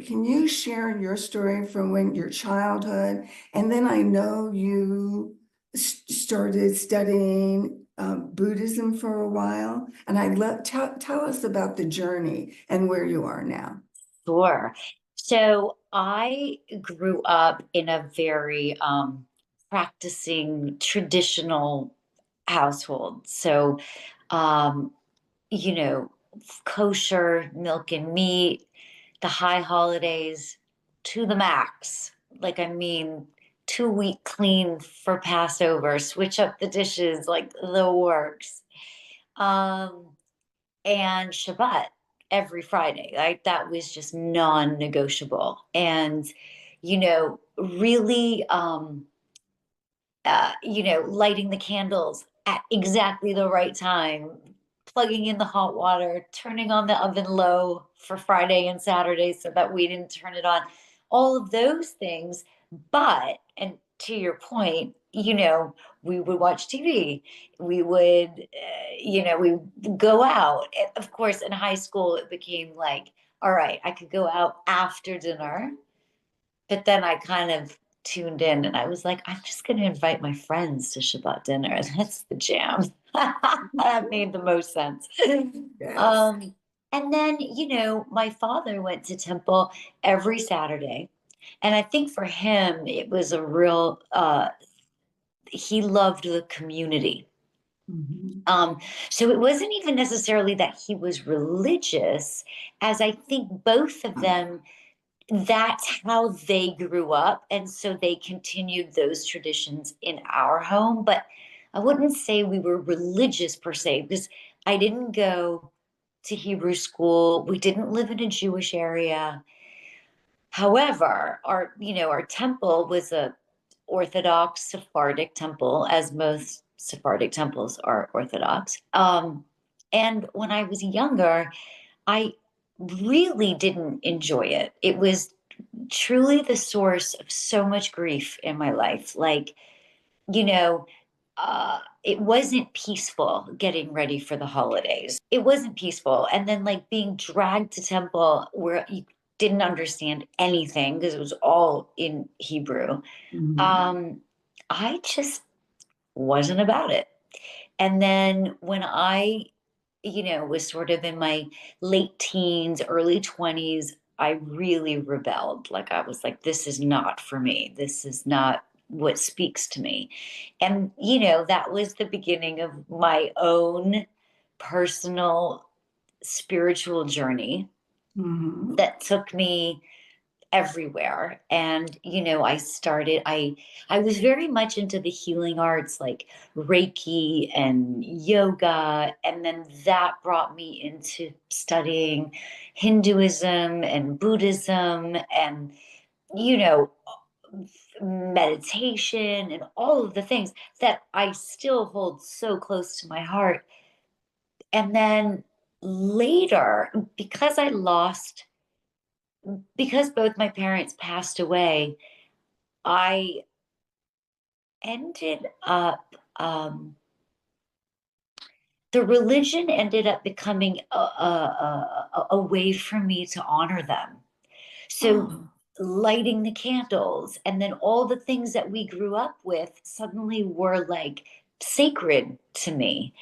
story. Can you share your story from when your childhood? And then I know you started studying Buddhism for a while. And tell us about the journey and where you are now. Sure. So I grew up in a very practicing traditional household. So, um, you know, kosher milk and meat, the high holidays to the max. Like, I mean, 2 week clean for Passover, switch up the dishes, like the works. Um, and Shabbat every Friday. Like that was just non-negotiable. And, really, lighting the candles at exactly the right time, plugging in the hot water, turning on the oven low for Friday and Saturday so that we didn't turn it on. All of those things. But, and to your point, we would watch TV. We would, we would go out. Of course, in high school, it became like, all right, I could go out after dinner, but then I kind of tuned in and I was like, I'm just going to invite my friends to Shabbat dinner. That's the jam. That made the most sense. Yes. Um, and then, my father went to temple every Saturday. And I think for him, it was a real, he loved the community. Mhm. Um, so it wasn't even necessarily that he was religious, as I think both of them, that's how they grew up. And so they continued those traditions in our home. But I wouldn't say we were religious per se, because I didn't go to Hebrew school. We didn't live in a Jewish area. However, our temple was a Orthodox Sephardic temple, as most Sephardic temples are Orthodox. And when I was younger, I really didn't enjoy it. It was truly the source of so much grief in my life. Like, you know, it wasn't peaceful getting ready for the holidays. It wasn't peaceful. And then, like, being dragged to temple where you didn't understand anything because it was all in Hebrew. Mhm. Um, I just wasn't about it. And then when I, was sort of in my late teens, early 20s, I really rebelled. Like I was like, this is not for me. This is not what speaks to me. And, that was the beginning of my own personal spiritual journey Mhm. that took me everywhere. And I was very much into the healing arts, like Reiki and yoga, and then that brought me into studying Hinduism and Buddhism and you know meditation and all of the things that I still hold so close to my heart. And then later, because both my parents passed away, I ended up, the religion ended up becoming a way for me to honor them. So Oh. lighting the candles and then all the things that we grew up with suddenly were like sacred to me.